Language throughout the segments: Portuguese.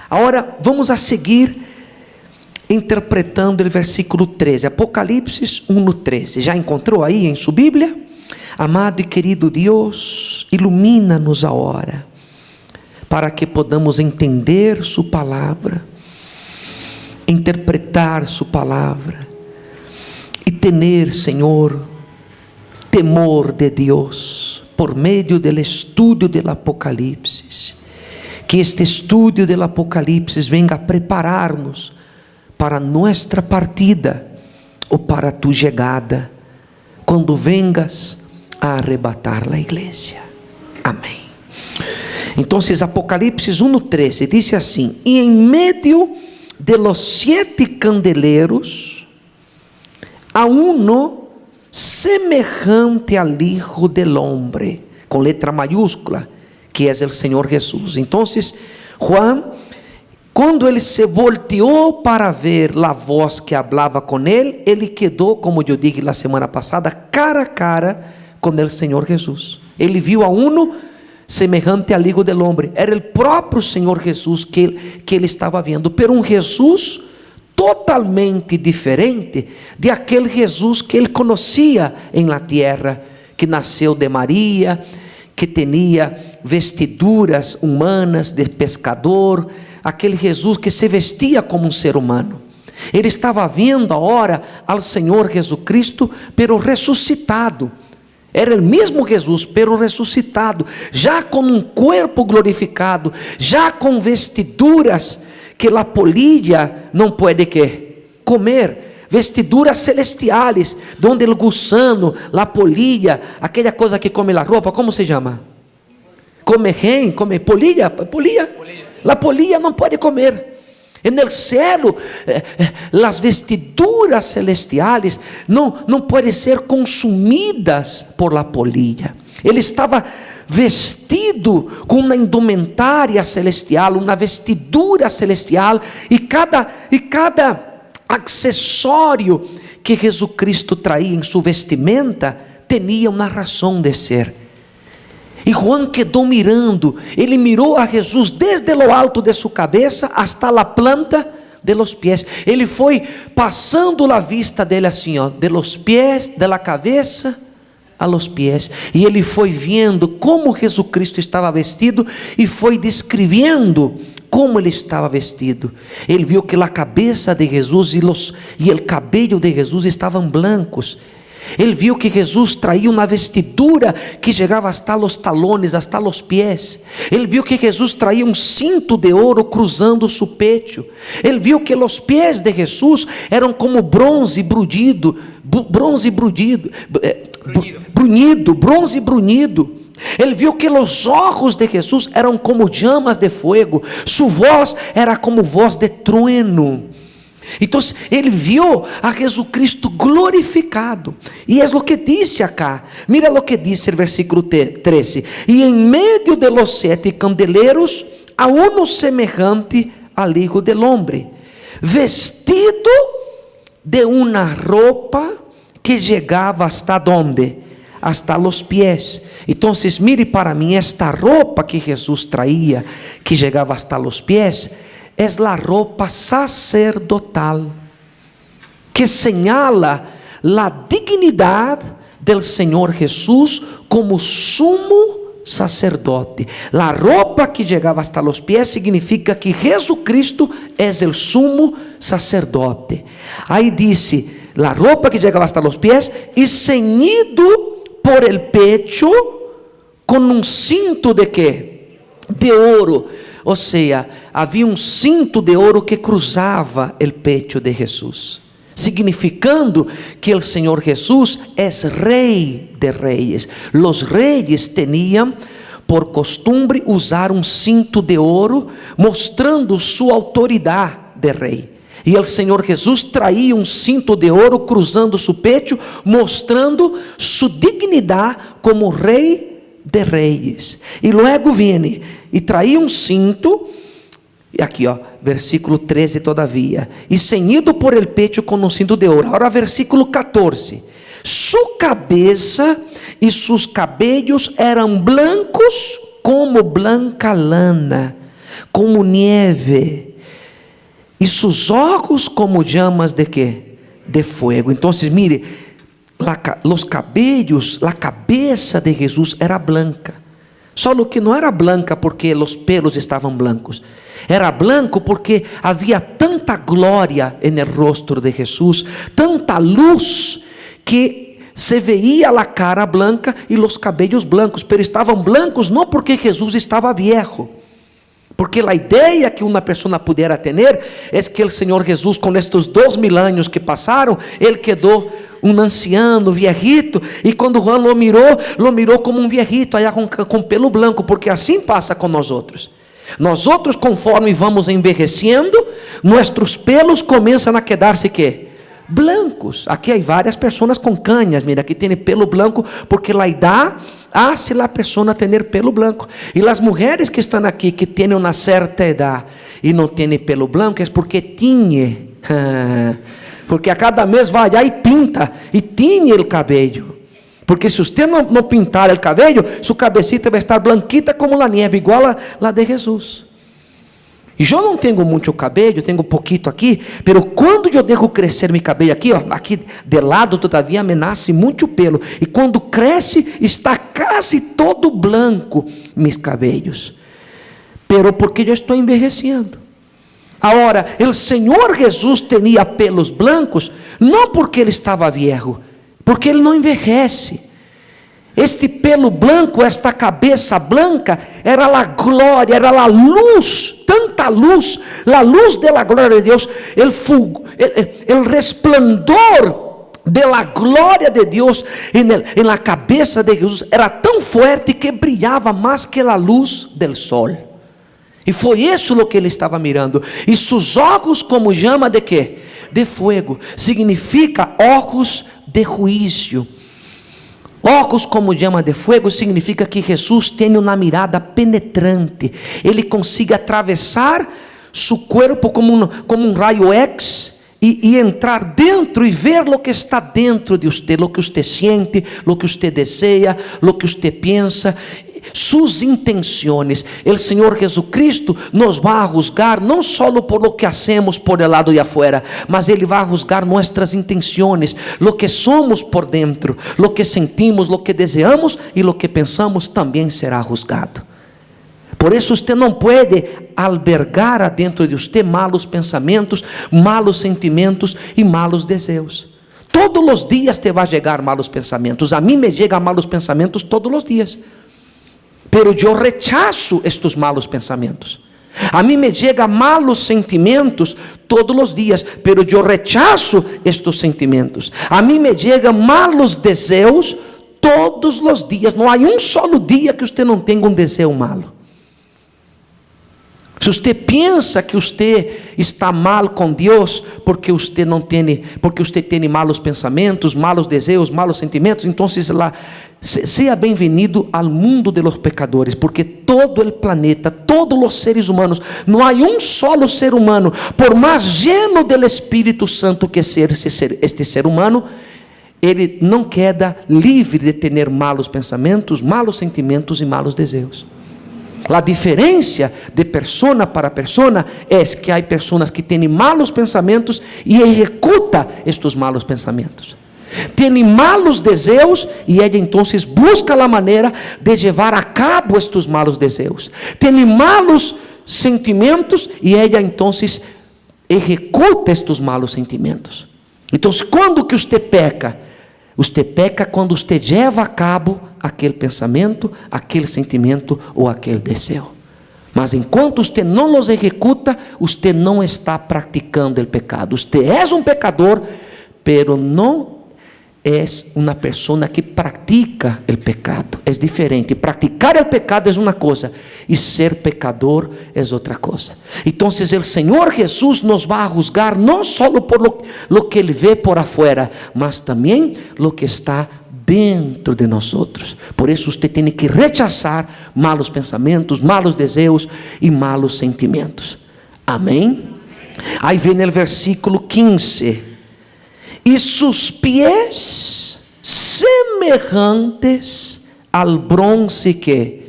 Agora vamos a seguir interpretando o versículo 13, Apocalipse 1:13. Já encontrou aí em sua Bíblia? Amado e querido Deus, ilumina-nos agora, para que podamos entender sua palavra, interpretar sua palavra, e ter, Senhor, temor de Deus, por meio do estudo do Apocalipse. Que este estudo do Apocalipse venga a preparar-nos para nossa partida, ou para tu chegada, quando vengas a arrebatar a igreja. Amém. Então, Apocalipse 1:13 diz assim: e em meio de los 7 candeleiros, a uno semejante al Hijo del Hombre, com letra maiúscula, que é o Senhor Jesus. Então, Juan, quando ele se volteou para ver a voz que falava com ele, ele quedou, como eu disse na semana passada, cara a cara com o Senhor Jesus. Ele viu a uno semejante al Hijo del Hombre. Era o próprio Senhor Jesus que ele estava vendo, pero um Jesus totalmente diferente de aquele Jesus que ele conhecia em la tierra, que nasceu de Maria, que tinha vestiduras humanas de pescador, aquele Jesus que se vestia como um ser humano. Ele estava vendo agora ao Senhor Jesus Cristo, pero ressuscitado. Era o mesmo Jesus, pero ressuscitado, já com um corpo glorificado, já com vestiduras que a polilla não pode comer, vestiduras celestiales, donde o gusano, a polilla, aquela coisa que come a roupa, como se chama? Come polilla. A polilla não pode comer. No céu, as vestiduras celestiales não podem ser consumidas por la polilla. Ele estava vestido com uma indumentária celestial, uma vestidura celestial, e cada acessório que Jesus Cristo traía em sua vestimenta tinha uma razão de ser. E Juan quedou mirando, ele mirou a Jesus desde lo alto de sua cabeça hasta la planta de los pies. Ele foi passando a vista dele assim, de los pies, de la cabeça a los pies. E ele foi vendo como Jesus Cristo estava vestido e foi descrevendo como ele estava vestido. Ele viu que a cabeça de Jesus e o cabelo de Jesus estavam blancos. Ele viu que Jesus traía uma vestidura que chegava hasta los talones, hasta los pies. Ele viu que Jesus traía um cinto de ouro cruzando seu pecho. Ele viu que os pés de Jesus eram como bronze brunido. Ele viu que os olhos de Jesus eram como chamas de fogo. Sua voz era como voz de trueno. Então ele viu a Jesus Cristo glorificado, e é o que disse acá. Mira o que diz o versículo 13: e em meio de los 7 candeleiros a uno semejante al Hijo del Hombre, vestido de uma roupa que chegava hasta donde? Hasta los pies. Então mire para mim, esta roupa que Jesus traía, que chegava hasta los pies, é a roupa sacerdotal, que señala a dignidade del Senhor Jesus como sumo sacerdote. A roupa que chegava hasta los pies significa que Jesus Cristo é o sumo sacerdote. Aí disse, a roupa que chegava hasta los pies e ceñido por el pecho com um cinto de quê? De ouro. Ou seja, havia um cinto de ouro que cruzava o pecho de Jesus, significando que o Senhor Jesus é Rei de Reis. Os reis tinham por costume usar um cinto de ouro, mostrando sua autoridade de rei. E o Senhor Jesus traía um cinto de ouro cruzando seu pecho, mostrando sua dignidade como Rei de Reis. E logo vem e traía um cinto, aqui versículo 13 todavia, e ceñido por el pecho com um cinto de ouro. Agora versículo 14: sua cabeça e seus cabelos eram blancos como blanca lana, como nieve, e sus ojos como llamas de quê? De fuego. Então, mire, os cabelos, a cabeça de Jesus era branca. Só que não era branca porque os pelos estavam blancos. Era branco porque havia tanta glória no rostro de Jesus, tanta luz, que se veía a cara blanca e os cabelos blancos. Pero estavam blancos não porque Jesus estava viejo, porque a ideia que uma pessoa pudiera ter é que o Senhor Jesus, com estes 2000 anos que passaram, ele quedou um anciano, viejito, e quando Juan lo mirou como um viejito, allá com pelo branco, porque assim passa com nós outros. Nós outros, conforme vamos envelhecendo, nossos pelos começam a quedar-se quê? Blancos. Aqui há várias pessoas com canhas, mira, aqui tem pelo branco, porque a idade hace a pessoa ter pelo branco. E as mulheres que estão aqui, que têm uma certa idade e não têm pelo branco, é porque tinha. Porque a cada mês vai allá e pinta, e tinha o cabelo. Porque se você não pintar o cabelo, sua cabecita vai estar blanquita como a neve, igual a de Jesus. E eu não tenho muito cabelo, tenho pouquito aqui, mas quando eu deixo crescer meu cabelo aqui, ó, aqui de lado todavia me nasce muito pelo, e quando cresce está quase todo branco meus cabelos. Pero porque eu estou envelhecendo. Agora, o Senhor Jesus tinha pelos blancos, não porque ele estava viejo, porque ele não envelhece. Este pelo branco, esta cabeça branca, era a glória, era a luz, tanta luz, a luz da glória de Deus, el resplandor da glória de Deus em la cabeça de Jesus era tão forte que brilhava mais que a luz del sol. E foi isso o que ele estava mirando. E seus olhos como llama de quê? De fuego. Significa ojos de juízo. Ojos como llama de fuego significa que Jesus tem uma mirada penetrante. Ele consegue atravessar seu corpo como um raio X e entrar dentro e ver o que está dentro de você, o que você sente, o que você deseja, o que você pensa, suas intenções. O Senhor Jesucristo nos vai a juzgar não só por lo que hacemos por el lado de afuera, mas Ele vai a juzgar nossas intenções, lo que somos por dentro, lo que sentimos, lo que desejamos e lo que pensamos também será juzgado. Por isso você não pode albergar adentro de você malos pensamentos, malos sentimentos e malos desejos. Todos os dias te vai chegar malos pensamentos. A mim me chegam malos pensamentos todos os dias. Pero eu rechazo estes malos pensamentos. A mim me chegam malos sentimentos todos os dias, pero eu rechazo estes sentimentos. A mim me chegam malos desejos todos os dias. Não há um solo dia que você não tenha um desejo malo. Se você pensa que você está mal com Deus porque você tem malos pensamentos, malos desejos, malos sentimentos, então seja bem-vindo ao mundo de los pecadores, porque todo o planeta, todos os seres humanos, não há um solo ser humano, por mais lleno do Espírito Santo que este ser humano, ele não queda livre de ter malos pensamentos, malos sentimentos e malos desejos. A diferença de persona para persona é que há pessoas que têm malos pensamentos e executam estes malos pensamentos. Tem malos desejos e ela então busca a maneira de levar a cabo estes malos desejos. Tem malos sentimentos e ela então executa estes malos sentimentos. Então, quando que você peca? Você peca quando você leva a cabo aquele pensamento, aquele sentimento ou aquele desejo. Mas enquanto você não os executa, você não está praticando o pecado. Você é um pecador, pero não é uma pessoa que pratica o pecado. É diferente. Praticar o pecado é uma coisa e ser pecador é outra coisa. Então, o Senhor Jesus nos vai a juzgar não só por lo que Ele vê por afuera, mas também lo que está dentro de nós outros. Por isso você tem que rechazar malos pensamentos, malos desejos e malos sentimentos. Amém? Aí vem no versículo 15: e sus pies semelhantes al bronce que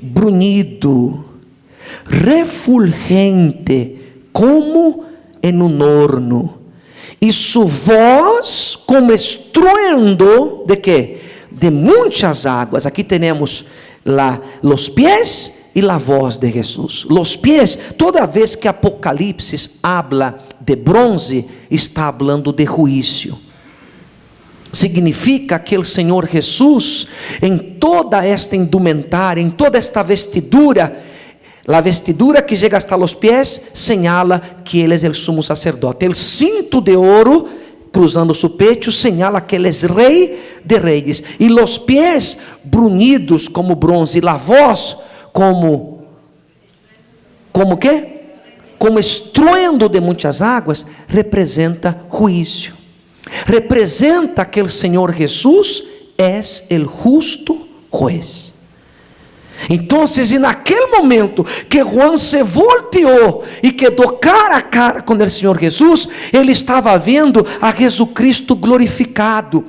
brunido, refulgente como en un horno, y su voz como estruendo de quê? De muitas águas. Aqui temos os pés e a voz de Jesus. Os pés, toda vez que Apocalipse habla de bronze, está falando de juízo. Significa que o Senhor Jesus, em toda esta indumentária, em toda esta vestidura, a vestidura que chega hasta os pés, señala que Ele é o sumo sacerdote. O cinto de ouro, cruzando su pecho, señala que Ele é Rei de Reis. E os pés brunidos como bronze, e a voz como quê? Como estruendo de muitas águas, representa juízo. Representa que o Senhor Jesus é o justo juez. Então, e naquele momento que Juan se volteou e quedou cara a cara com o Senhor Jesus, ele estava vendo a Jesus Cristo glorificado,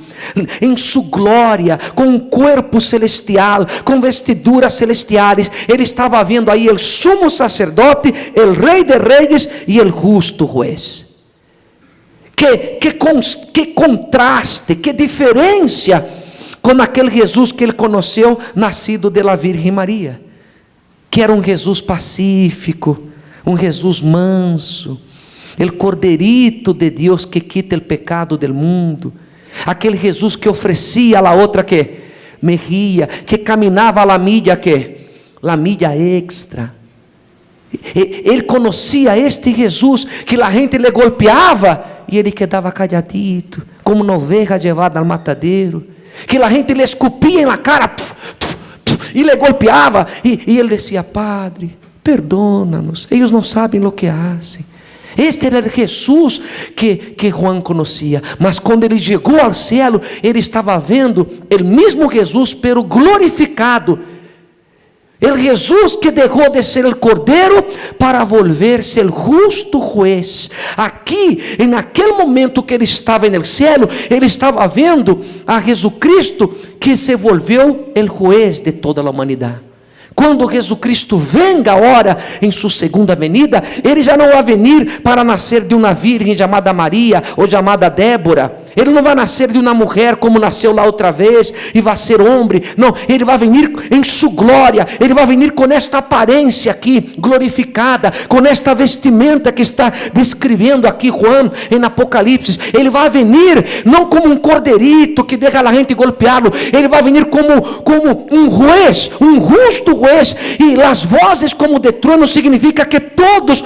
em sua glória, com um corpo celestial, com vestiduras celestiais. Ele estava vendo aí o sumo sacerdote, o Rei de Reis e o justo juez. Que contraste, que diferença com aquele Jesus que ele conheceu, nascido de la Virgem Maria, que era um Jesus pacífico, um Jesus manso, o corderito de Deus que quita o pecado del mundo, aquele Jesus que oferecia a outra que mejía, que caminhava a la milha extra. Ele conhecia este Jesus que a gente lhe golpeava e ele quedava calladito, como uma oveja levada ao matadeiro, que a gente lhe escupia na cara e lhe golpeava, e ele dizia: Padre, perdona-nos, eles não sabem o que fazem. Este era o Jesus que Juan conhecia. Mas quando ele chegou ao céu, ele estava vendo o mesmo Jesus, pero glorificado. El Jesus que deixou de ser o cordeiro para volver-se o justo juez. Aqui, naquele momento que ele estava no céu, ele estava vendo a Jesus Cristo que se volveu o juez de toda a humanidade. Quando Jesus Cristo venga agora em sua segunda venida, ele já não vai vir para nascer de uma virgem chamada Maria ou chamada Débora. Ele não vai nascer de uma mulher como nasceu lá outra vez e vai ser homem. Não, ele vai vir em sua glória. Ele vai vir com esta aparência aqui glorificada, com esta vestimenta que está descrevendo aqui Juan em Apocalipse. Ele vai vir não como um corderito que deixa a gente golpeá-lo. Ele vai vir como um juez, um justo juez. E as vozes como de trono significa que todos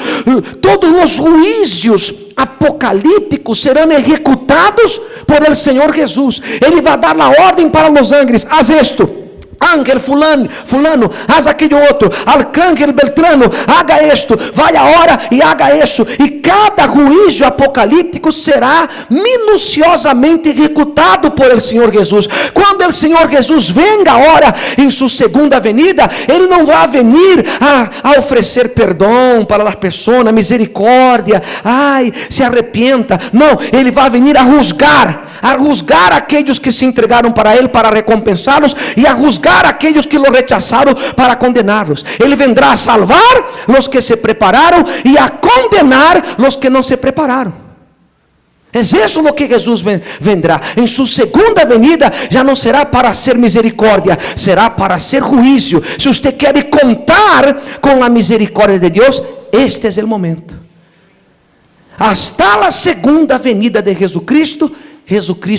os juízos apocalípticos serão executados por el Senhor Jesus. Ele vai dar a ordem para os ángeles: haz esto, ángel fulano, haz aquele outro, arcángel Beltrano, haga esto, vai agora e haga isso. E cada juízo apocalíptico será minuciosamente executado por el Senhor Jesus. Quando o Senhor Jesus venga agora em sua segunda venida, ele não vai venir a oferecer perdão para as pessoas, misericórdia, se arrepienta. Não, ele vai venir a juzgar aqueles que se entregaram para ele para recompensá-los e a juzgar aqueles que lo rechazaram para condená-los. Ele vendrá a salvar os que se prepararam e a condenar os que não se prepararam. É isso o que Jesus vendrá. Em sua segunda venida já não será para ser misericórdia, será para ser juízo. Se você quer contar com a misericórdia de Deus, este é o momento. Hasta a segunda venida de Jesus Cristo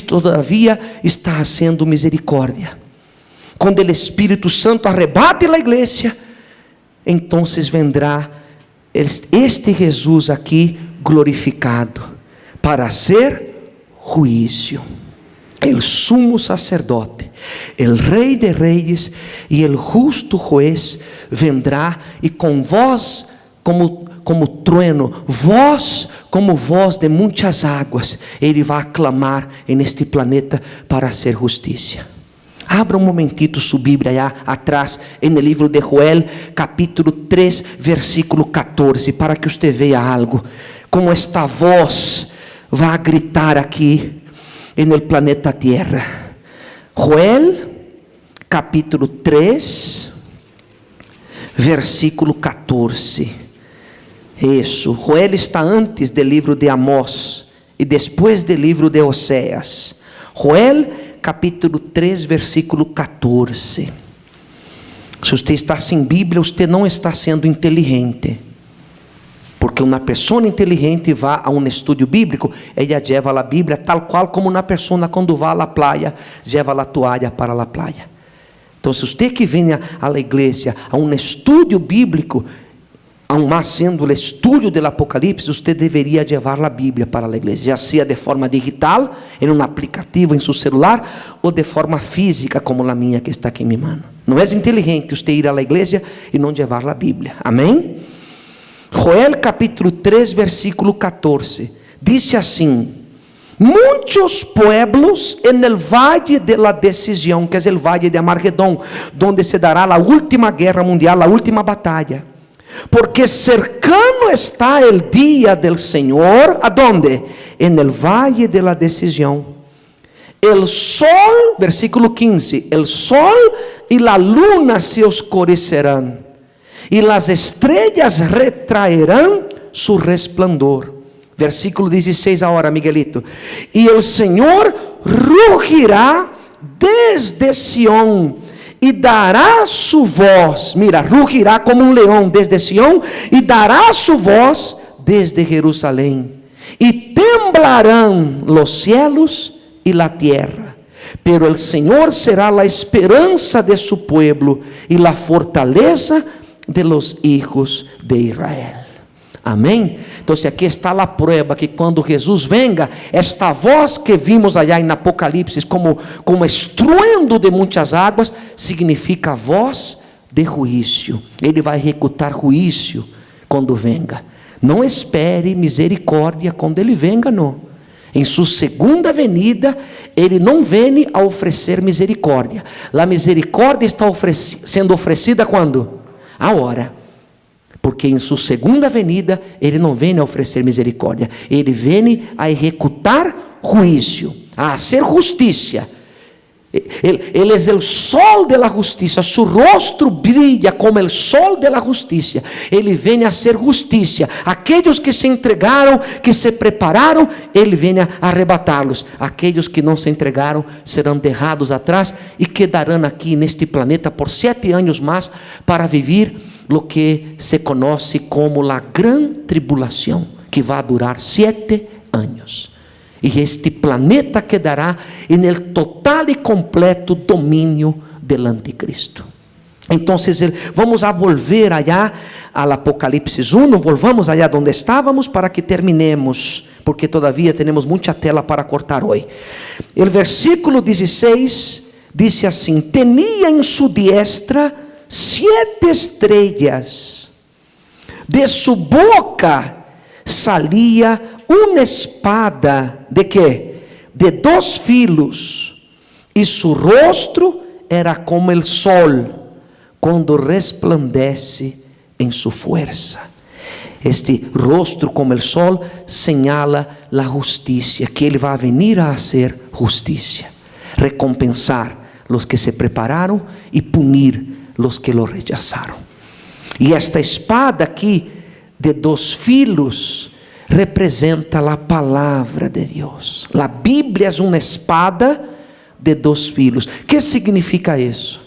todavia está sendo misericórdia. Quando o Espírito Santo arrebate a igreja, então vendrá este Jesus aqui glorificado para ser juízo. El sumo sacerdote, el Rei de Reis e el justo juez vendrá, e com voz como trueno, voz como voz de muitas águas, ele vai clamar neste planeta para hacer justiça. Abra um momentito sua Bíblia allá atrás, no livro de Joel, capítulo 3, versículo 14, para que você veja algo, como esta voz vai gritar aqui no planeta Terra. Joel, capítulo 3, versículo 14. Isso, Joel está antes do livro de Amós e depois do livro de Oséias. Joel capítulo 3, versículo 14. Se você está sem Bíblia, você não está sendo inteligente. Porque uma pessoa inteligente vai a um estudo bíblico, ela leva a Bíblia tal qual como uma pessoa quando vai à praia, leva a toalha para a praia. Então, se você que vem à igreja a um estudo bíblico, aún mais sendo o estudo do Apocalipse, você deveria levar a Bíblia para a igreja, já seja de forma digital, em um aplicativo em seu celular, ou de forma física, como a minha que está aqui em minha mão. Não é inteligente você ir à igreja e não levar a Bíblia. Amém? Joel capítulo 3, versículo 14, diz assim: muitos pueblos en el valle de la decisión, que es el valle de Armagedón, donde se dará la última guerra mundial, la última batalla, porque cercano está el día del Señor. ¿A dónde? En el valle de la decisión. El sol, versículo 15, el sol y la luna se oscurecerán, y las estrellas retraerán su resplandor. Versículo 16 agora, Miguelito. E o Senhor rugirá desde Sião e dará su voz. Mira, rugirá como um leão desde Sião e dará su voz desde Jerusalém. E temblarão los cielos e la tierra. Pero el Senhor será la esperança de su pueblo e la fortaleza de los hijos de Israel. Amém? Então, aqui está a prova que quando Jesus venga, esta voz que vimos allá em Apocalipse como estruendo de muitas águas, significa a voz de juízo. Ele vai executar juízo quando venga. Não espere misericórdia quando ele venga, não. Em sua segunda venida, ele não vem a oferecer misericórdia. A misericórdia está sendo oferecida quando? Agora. Porque em sua segunda venida, ele não vem a oferecer misericórdia. Ele vem a executar juízo, a hacer justiça. Ele é o sol de la justiça. Su rostro brilha como o sol de la justiça. Ele vem a hacer justiça. Aqueles que se entregaram, que se prepararam, ele vem a arrebatá-los. Aqueles que não se entregaram serão deixados atrás e quedarão aqui neste planeta por 7 anos mais para viver lo que se conoce como la gran tribulação, que vai durar 7 anos. E este planeta quedará em el total e completo domínio del anticristo. Então, vamos a volver allá al Apocalipse 1, volvamos allá donde estávamos para que terminemos, porque todavía temos muita tela para cortar hoje. O versículo 16 diz assim: tenía em su diestra 7 estrellas, de su boca salía uma espada, ¿de quê? De 2 filos, e su rostro era como el sol, quando resplandece em su fuerza. Este rostro como el sol señala la justicia, que ele vai venir a hacer justicia, recompensar los que se prepararam e punir los que lo rechazaron. E esta espada aqui de 2 filos representa a palavra de Deus. A Bíblia é uma espada de 2 filos. O que significa isso?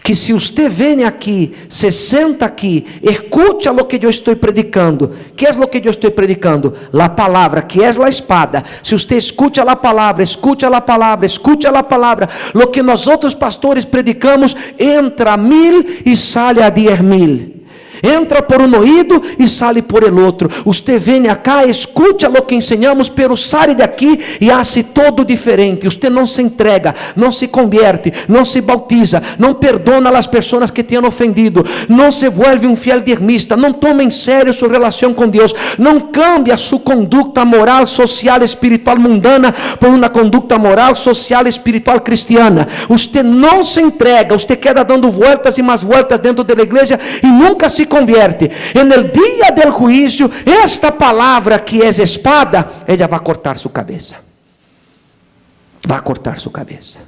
Que se você vem aqui, se senta aqui, escucha lo que eu estou predicando. Que é lo que eu estou predicando? A palavra, que é a espada. Se você escucha a palavra, escucha a palavra, escucha a palavra, lo que nós outros pastores predicamos, entra a 1000 e sai a 10.000. Entra por um ouído e sai por el outro. Você vem acá, escuta o que ensinamos, pero sai daqui e hace todo diferente. Você não se entrega, não se convierte, não se bautiza, não perdona as pessoas que te han ofendido, não se vuelve um fiel diezmista, não toma em sério sua relação com Deus, não cambia sua conduta moral, social, espiritual mundana por uma conduta moral, social, espiritual cristiana. Você não se entrega, você queda dando voltas e mais voltas dentro da igreja e nunca se convierte. En el día del juicio, esta palavra que é espada, ela vai cortar sua cabeça. Vai cortar sua cabeça.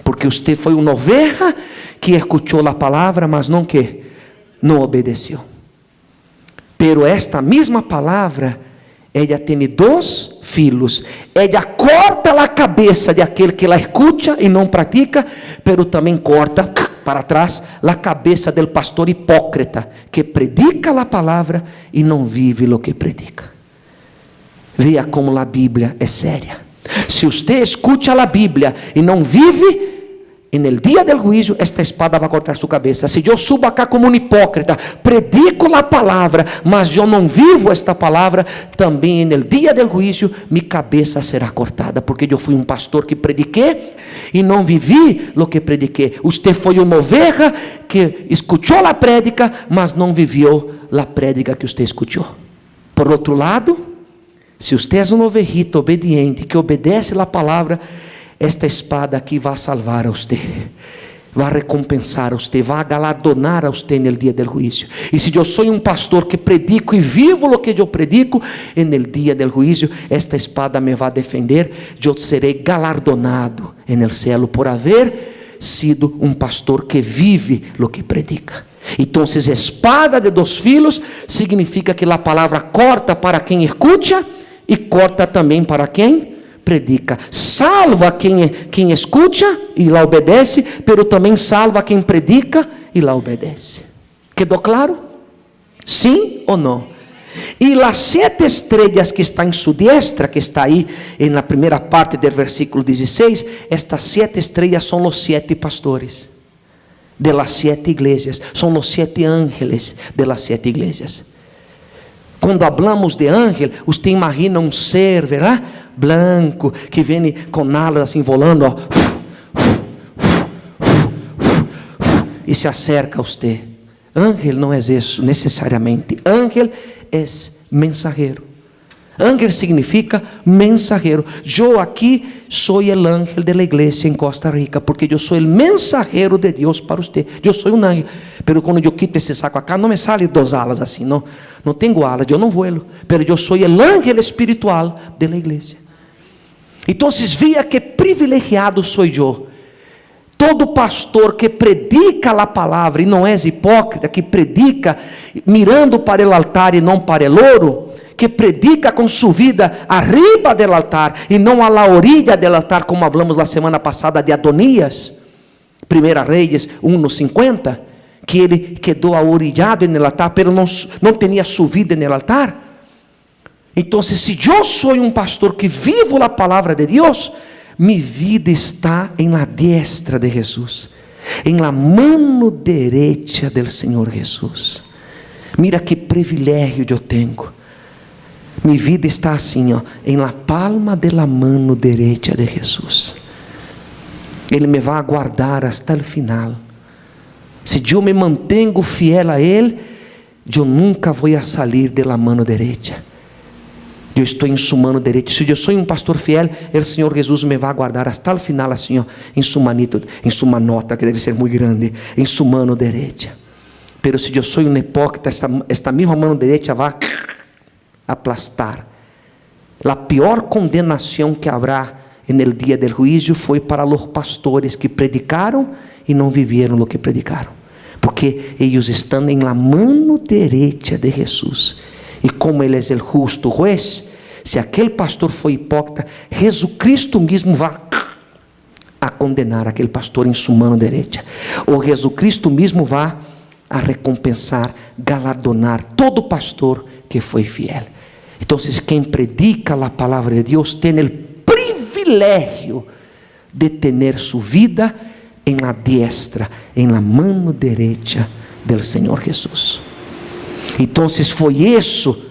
Porque você foi uma oveja que escutou a palavra, mas não que não obedeceu. Pero esta mesma palavra, ela tem dois filos. Ela corta a cabeça de aquele que la escuta e não pratica, pero também corta para trás a cabeça del pastor hipócrita, que predica a palavra e não vive o que predica. Veja como a Bíblia é séria. Se você escuta a Bíblia e não vive, en el día del juicio, esta espada vai cortar sua cabeça. Se eu subo acá como um hipócrita, predico a palavra, mas eu não vivo esta palavra, também en el día del juicio, minha cabeça será cortada, porque eu fui um pastor que prediquei e não vivi o que prediquei. Você foi uma oveja que escutou a prédica, mas não viveu a prédica que você escutou. Por outro lado, se você é uma ovejita obediente, que obedece a palavra, esta espada aqui vai salvar a você, vai recompensar a você, vai galardonar a você no dia do juízo. E se eu sou um pastor que predico e vivo o que eu predico, no dia do juízo, esta espada me vai defender, eu serei galardonado no céu por haver sido um pastor que vive o que predica. Então, espada de dois filos significa que a palavra corta para quem escuta e corta também para quem predica. Salva quem escuta e lá obedece, pero também salva quem predica e lá obedece. Quedou claro? Sim ou não? E as 7 estrelas que está em sua diestra, que está aí na primeira parte do versículo 16, estas 7 estrelas são os 7 pastores de las 7 igrejas, são os 7 ángeles de las 7 igrejas. Quando hablamos de ángel, você imagina um ser, verá? Blanco, que vem com alas assim volando, ó, e se acerca a você. Ángel não é isso necessariamente. Ángel é mensageiro. Ángel significa mensageiro. Eu aqui sou o ángel da igreja em Costa Rica, porque eu sou o mensageiro de Deus para você. Eu sou um ángel, pero quando eu quito esse saco acá, não me sale 2 alas assim, não tenho alas, eu não vuelo, pero eu sou o ángel espiritual da igreja. Então, via que privilegiado sou eu. Todo pastor que predica a palavra e não é hipócrita, que predica mirando para o altar e não para o ouro, que predica com sua vida arriba do altar e não a la orilla do altar, como hablamos na semana passada de Adonias, 1 Reis 1:50, que ele quedou orillado no altar, pero não tinha sua vida no altar. Então, se eu sou um pastor que vivo a palavra de Deus, minha vida está em la diestra de Jesus, em la mano derecha del Senhor Jesus. Mira que privilégio eu tenho. Minha vida está assim, ó, em la palma de la mano derecha de Jesus. Ele me vai aguardar até o final. Se eu me mantenho fiel a Ele, eu nunca vou a sair de la mano derecha. Eu estou em sua mano direita. Se eu sou um pastor fiel, o Senhor Jesus me vai guardar até o final, assim, ó, em sua manito, em sua manota, que deve ser muito grande, em sua mano direita. Pero se eu sou um hipócrita, esta mesma mano direita vai aplastar. A pior condenação que haverá no dia do juízo foi para os pastores que predicaram e não viveram o que predicaram, porque eles estão em la mano direita de Jesus. E como Ele é o justo juez, se aquele pastor foi hipócrita, Jesucristo mesmo vai a condenar aquele pastor em sua mão direita. Ou Jesucristo mesmo vai a recompensar, galardonar todo pastor que foi fiel. Então, quem predica a palavra de Deus tem o privilégio de ter sua vida em la diestra, em la mano direita del Senhor Jesus. Então, foi isso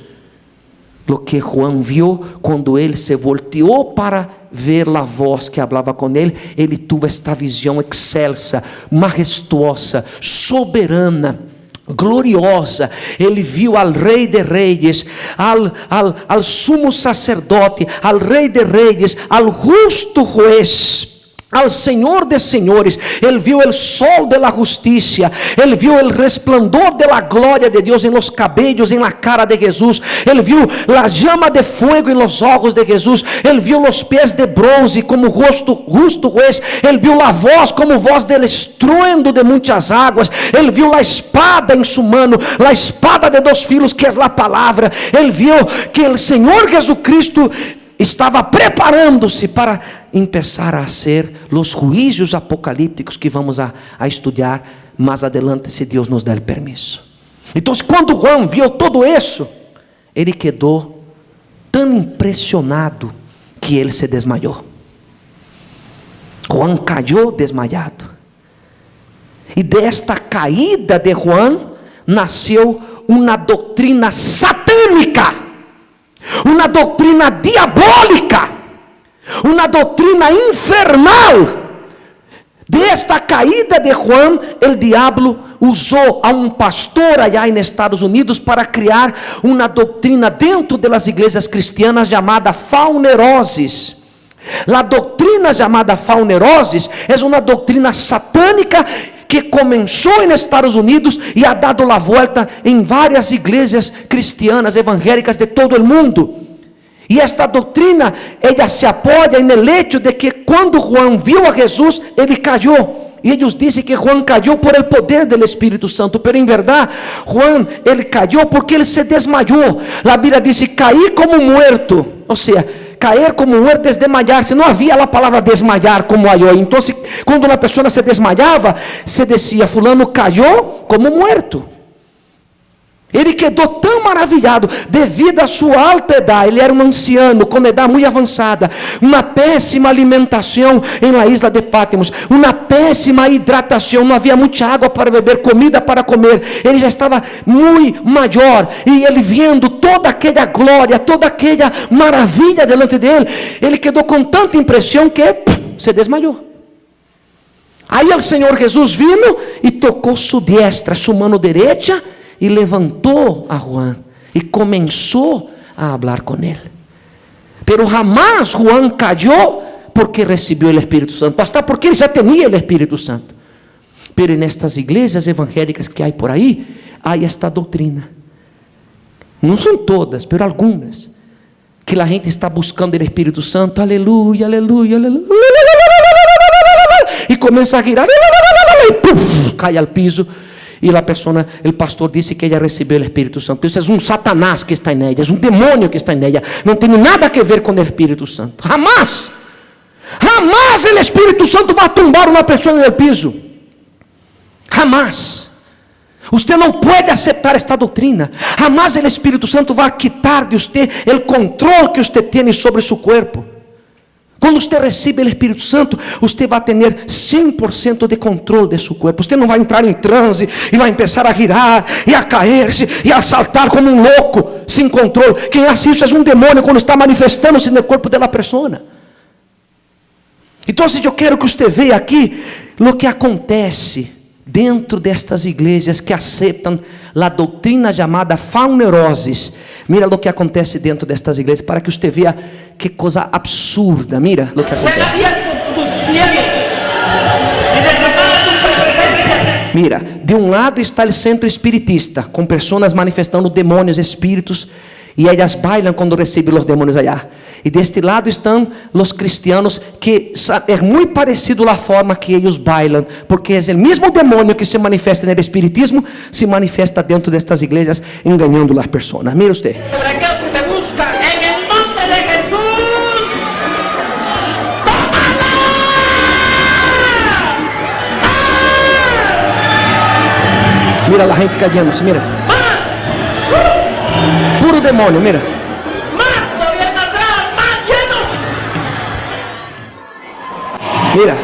o que Juan viu quando ele se volteou para ver a voz que falava com ele. Ele teve esta visão excelsa, majestuosa, soberana, gloriosa. Ele viu al Rei de Reis, al sumo sacerdote, al Rei de Reis, al justo juez, al Señor de señores. Él vio el sol de la justicia, él vio el resplandor de la gloria de Dios en los cabellos, en la cara de Jesús, él vio la llama de fuego en los ojos de Jesús, él vio los pies de bronce como justo juez, él vio la voz como voz del estruendo de muchas aguas, él vio la espada en su mano, la espada de dos filos que es la palabra, él vio que el Señor Jesucristo estava preparando-se para começar a hacer os juízos apocalípticos que vamos a estudar mais adelante, se Deus nos der o permisso. Então, quando Juan viu todo isso, ele quedou tão impressionado que ele se desmaiou. Juan caiu desmaiado. E desta caída de Juan nasceu uma doutrina satânica, uma doutrina diabólica, uma doutrina infernal. Desta caída de Juan, o diabo usou a um pastor allá em Estados Unidos para criar uma doutrina dentro das igrejas cristianas chamada faunerosis. A doutrina chamada faunerosis é uma doutrina satânica que começou nos Estados Unidos e ha dado a volta em várias igrejas cristianas evangélicas de todo o mundo. E esta doutrina, ela se apoia no hecho de que quando Juan viu a Jesus, ele caiu. E eles dizem que Juan caiu por el poder do Espírito Santo, pero em verdade, Juan, ele caiu porque ele se desmaiou. A Bíblia diz: cair como muerto, ou seja, cair como muerto é desmaiar-se. Não havia a palavra desmaiar como há hoje. Então, quando uma pessoa se desmaiava, se dizia: fulano caiu como muerto. Ele quedou tão maravilhado devido à sua alta idade. Ele era um anciano com idade muito avançada, uma péssima alimentação em la isla de Patmos, uma péssima hidratação, não havia muita água para beber, comida para comer. Ele já estava muito maior e ele vendo toda aquela glória, toda aquela maravilha delante dele, ele quedou com tanta impressão que se desmaiou. Aí o Senhor Jesus vino e tocou sua diestra, sua mano direita, e levantou a Juan e começou a falar com ele. Pero jamás Juan cayó porque recebeu o Espírito Santo, hasta porque ele já tinha o Espírito Santo. Pero nestas igrejas evangélicas que há por aí, há esta doutrina. Não são todas, pero algumas, que a gente está buscando o Espírito Santo, aleluia, aleluia, aleluia, e começa a girar, e puf, cai ao piso. E a pessoa, o pastor disse que ela recebeu o Espírito Santo. Isso é um Satanás que está em ela, é um demônio que está em ela. Não tem nada a ver com o Espírito Santo. Jamás, jamás o Espírito Santo vai tumbar uma pessoa no piso. Jamás. Você não pode aceitar esta doutrina. Jamás o Espírito Santo vai quitar de você o controle que você tem sobre seu corpo. Quando você recebe o Espírito Santo, você vai ter 100% de controle de seu corpo. Você não vai entrar em transe e vai começar a girar e a cair-se e a saltar como um louco, sem controle. Quem faz isso é um demônio quando está manifestando-se no corpo da pessoa. Então, eu quero que você veja aqui o que acontece dentro destas igrejas que aceitam a doutrina chamada faunerosis. Mira o que acontece dentro destas igrejas, para que você veja que coisa absurda. Mira o que acontece. Mira, de um lado está o centro espiritista, com pessoas manifestando demônios, espíritos, e elas bailam quando recebem os demônios allá. E deste lado estão os cristianos, que é muito parecido a forma que eles bailam, porque é o mesmo demônio que se manifesta no espiritismo, se manifesta dentro destas igrejas, enganando as pessoas. Mira você. Mira a gente cayéndose, mira. Puro demônio, mira. Mira,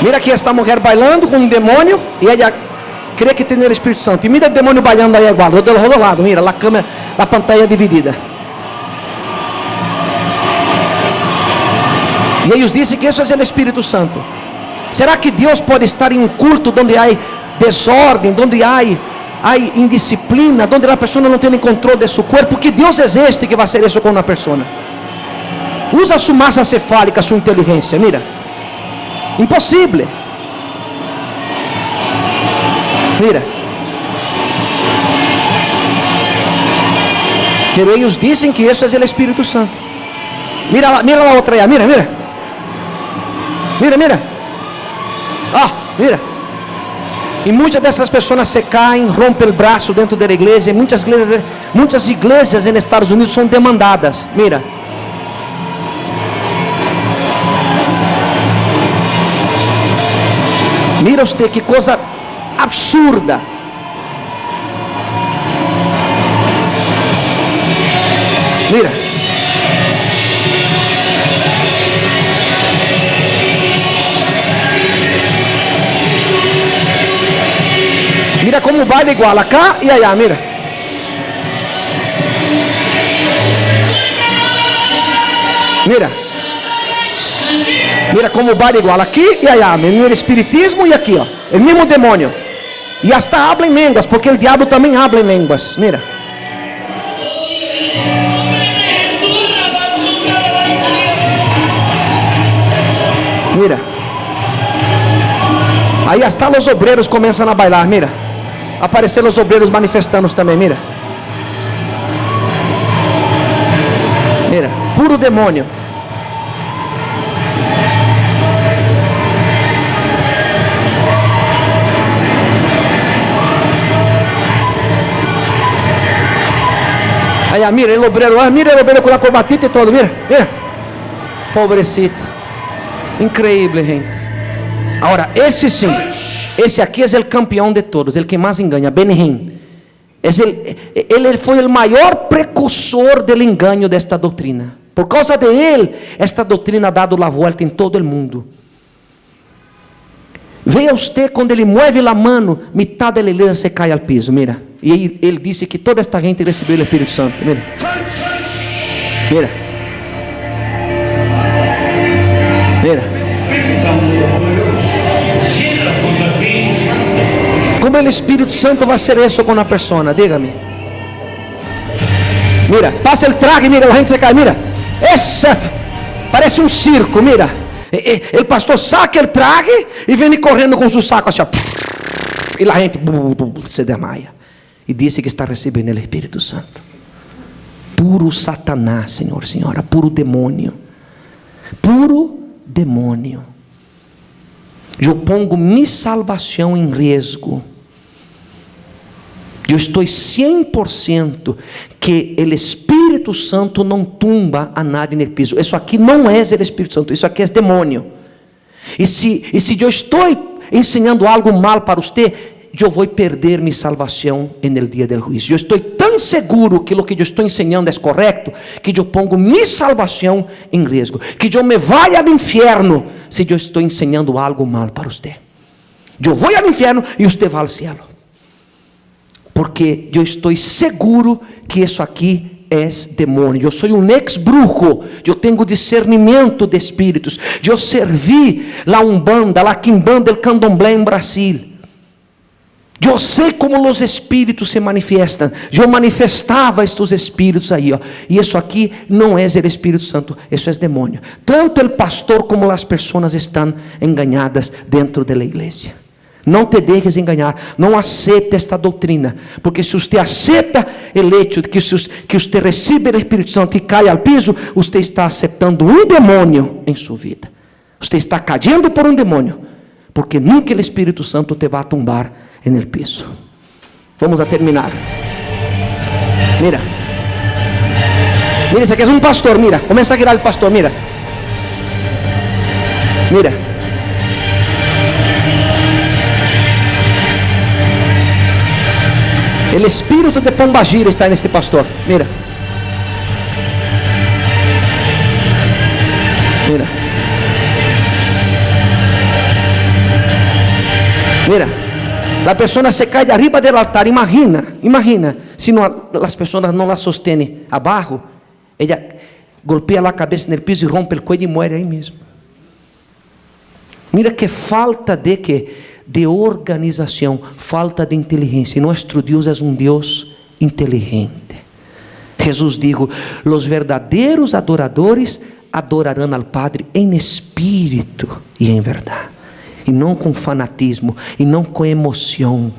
mira aqui esta mulher bailando com um demônio e ela crê que tem o Espírito Santo. E mira o demônio bailando aí igual, do outro lado, mira, a câmera, a pantalla dividida. E eles dizem que isso é o Espírito Santo. Será que Deus pode estar em um culto onde há desordem, onde há indisciplina, onde a pessoa não tem controle de seu corpo? Porque Deus é este que vai fazer isso com uma pessoa. Usa sua massa cefálica, sua inteligência, mira. Imposible. Mira. Pero ellos dicen que eso es el Espíritu Santo. Mira la otra allá, mira. Mira. E muitas dessas pessoas se caem, rompem o braço dentro da igreja. Muitas igrejas nos Estados Unidos são demandadas. Mira. Mira usted que coisa absurda. Mira. Mira como baila igual acá e allá, mira. Mira como baila igual aqui e allá, no espiritismo e aqui, ó, o mesmo demônio. E hasta habla em línguas, porque o diabo também habla em línguas. Mira. Aí hasta os obreiros começam a bailar, mira. Apareceram os obreiros manifestando também, mira. Puro demônio. Aí, mira, o obreiro com a corbatita e todo, mira. Pobrecito. Increíble, gente. Agora, esse sim, esse aqui é o campeão de todos, o que mais engana, Benihim. Ele foi o maior precursor do engano desta doutrina. Por causa de ele, esta doutrina ha dado a volta em todo o mundo. Veja usted quando ele mueve a mão, metade da igreja se cai ao piso, mira. E ele disse que toda esta gente recebeu o Espírito Santo, mira. Como o Espírito Santo vai ser isso com a pessoa? Dígame. Mira, passa o traje, mira, a gente se cai, mira. Essa parece um circo, mira. O pastor saca o traje e vem correndo com seu saco assim, e a gente se desmaia. E disse que está recebendo o Espírito Santo. Puro Satanás, Senhor, senhora, puro demônio. Puro demônio. Eu pongo minha salvação em risco. Eu estou 100% que o Espírito Santo não tumba a nadie no piso. Isso aqui não é o Espírito Santo, isso aqui é demônio. E se eu estou ensinando algo mal para você, eu vou perder minha salvação no dia do juízo. Eu estou tão seguro que o que eu estou ensinando é correto, que eu pongo minha salvação em risco. Que eu me vá ao inferno se eu estou ensinando algo mal para você. Eu vou ao inferno e você vai ao céu. Porque eu estou seguro que isso aqui é demônio. Eu sou um ex-brujo. Eu tenho discernimento de espíritos. Eu servi la Umbanda, la Quimbanda, el Candomblé em Brasil. Eu sei como os espíritos se manifestam. Eu manifestava estes espíritos aí, ó. E isso aqui não é o Espírito Santo, isso é demônio. Tanto o pastor como as pessoas estão enganadas dentro da igreja. Não te deixes enganar, não aceite esta doutrina, porque se você aceita o hecho de que você recebe o Espírito Santo e cai ao piso, você está aceitando um demônio em sua vida. Você está caindo por um demônio, porque nunca o Espírito Santo te vai tumbar no piso. Vamos a terminar. Mira, esse aqui é um pastor, mira, começa a girar o pastor, mira. O espírito de Pombagira está neste pastor. Mira. A pessoa se cai de arriba do altar. Imagina, se as pessoas não la sostenem abaixo, ela golpea a cabeça no piso e rompe o cuello e morre aí mesmo. Mira que falta de organização, falta de inteligência. E nosso Deus é um Deus inteligente. Jesus dijo: os verdadeiros adoradores adorarão ao Padre em espírito e em verdade, e não com fanatismo, e não com emoção,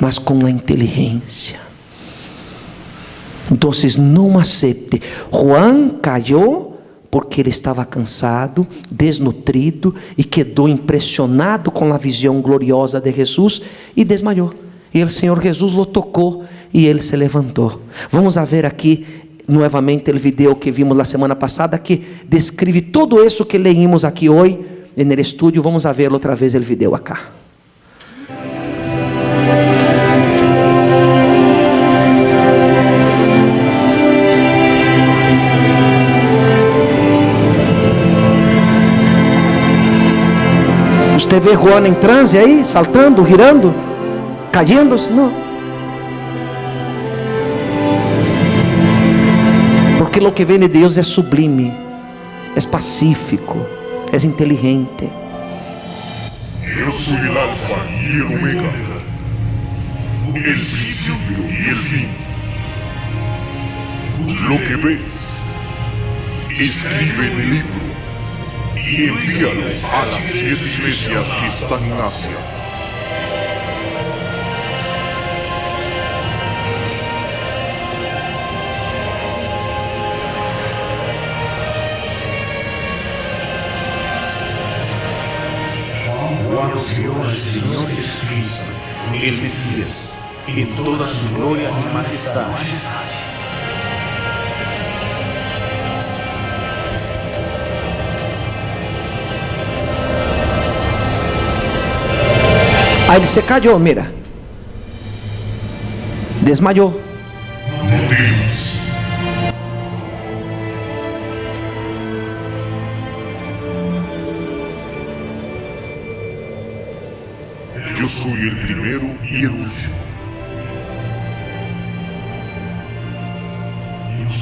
mas com a inteligência. Então não acepte. Juan caiu porque ele estava cansado, desnutrido, e quedou impressionado com a visão gloriosa de Jesus e desmaiou. E o Senhor Jesus o tocou e ele se levantou. Vamos a ver aqui novamente o vídeo que vimos na semana passada, que descreve tudo isso que leímos aqui hoje no estúdio. Vamos a ver outra vez o vídeo acá. Você vê Juan em transe aí, saltando, girando, caindo? Não. Porque o que vem de Deus é sublime, é pacífico, é inteligente. Eu sou o Alfa e o Omega, o princípio e o fim. Lo que ves, escribe en el libro y envíalo a las 7 iglesias que están en Asia. Juan vio al Señor Jesucristo. Él decía, en toda su gloria y majestad. Aí ele se cayó, mira, desmayó. No temas. Yo soy el primero y el último.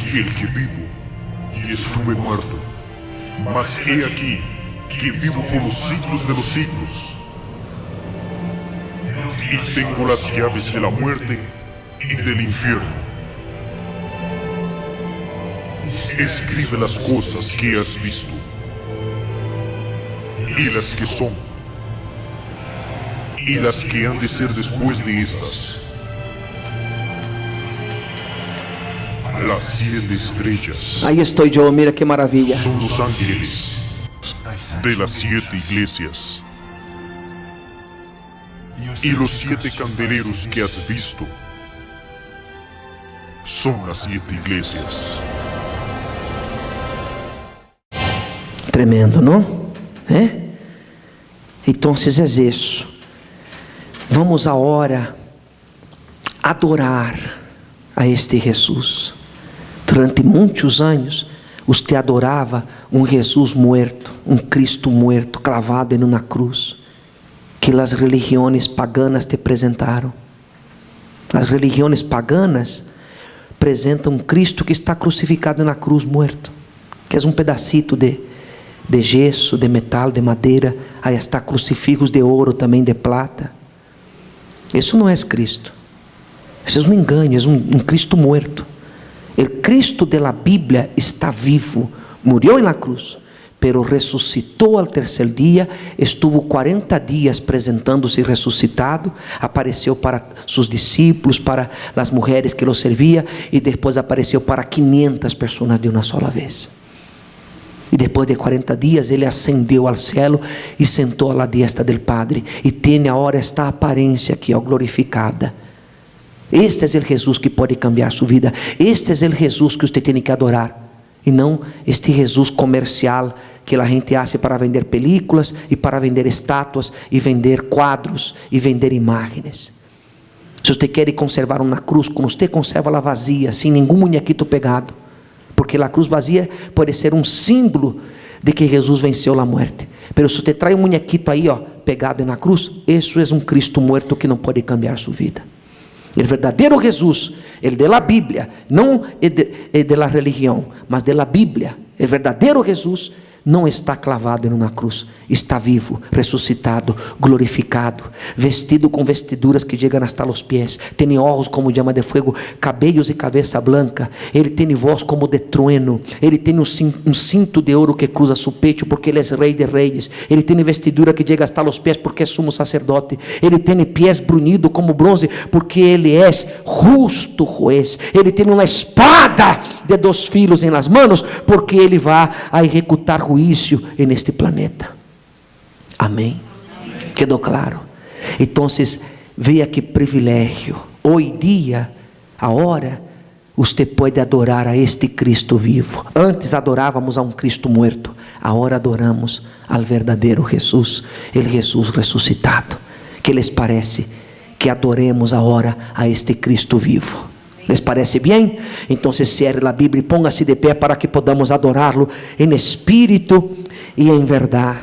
Y el que vivo, y estuve muerto, mas he aquí que vivo por los siglos de los siglos. Y tengo las llaves de la muerte y del infierno. Escribe las cosas que has visto y las que son y las que han de ser después de estas. Las 7 estrellas Aí estou eu, mira que maravilha. son los ángeles de las 7 iglesias. Y los 7 candeleros que has visto son las 7 iglesias. Tremendo, não? Então é isso. Vamos agora adorar a este Jesus. Durante muitos anos, você adorava um Jesus muerto, um Cristo muerto, clavado em uma cruz, que as religiões paganas te apresentaram. As religiões paganas apresentam um Cristo que está crucificado na cruz, muerto, que é um pedacito de gesso, de metal, de madeira. Aí está crucifixos de ouro, também de plata. Isso não é Cristo. Isso é um engano, é um Cristo muerto. O Cristo de la Bíblia está vivo, morreu na cruz, pero ressuscitou ao terceiro dia, estuvo 40 dias apresentando-se ressuscitado, apareceu para seus discípulos, para as mulheres que o serviam, e depois apareceu para 500 pessoas de uma sola vez. E depois de 40 dias ele ascendeu ao céu e sentou à diestra do Padre, e tem agora esta aparência aqui, glorificada. Este é o Jesus que pode cambiar sua vida. Este é o Jesus que você tem que adorar, e não este Jesus comercial que a gente hace para vender películas e para vender estátuas e vender quadros e vender imagens. Se você quer conservar uma cruz, quando você conserva-la vazia, sem nenhum muñequito pegado, porque a cruz vazia pode ser um símbolo de que Jesus venceu a morte. Mas se você traz um muñequito aí, pegado na cruz, isso é um Cristo muerto que não pode cambiar sua vida. O verdadeiro Jesus, el de la Bíblia, não el de la religião, mas de la Bíblia, o verdadeiro Jesus não está clavado em uma cruz, está vivo, ressuscitado, glorificado, vestido com vestiduras que chegam hasta os pés, tem olhos como llama de fuego, cabelos e cabeça blanca, ele tem voz como de trueno, ele tem um cinto de ouro que cruza seu peito, porque ele é rei de reis, ele tem vestidura que chega hasta os pés, porque é sumo sacerdote, ele tem pés brunidos como bronze, porque ele é justo juez, ele tem uma espada de 2 filos em las manos, porque ele vai a executar juízo neste planeta. Amém? Quedou claro? Então, veja que privilégio. Hoje dia, agora, você pode adorar a este Cristo vivo. Antes adorávamos a um Cristo muerto, agora adoramos ao verdadeiro Jesus, el Jesus ressuscitado. Que les parece que adoremos agora a este Cristo vivo? ¿Les parece bien? Entonces cierre la Biblia y póngase de pé para que podamos adorarlo en espíritu y en verdad.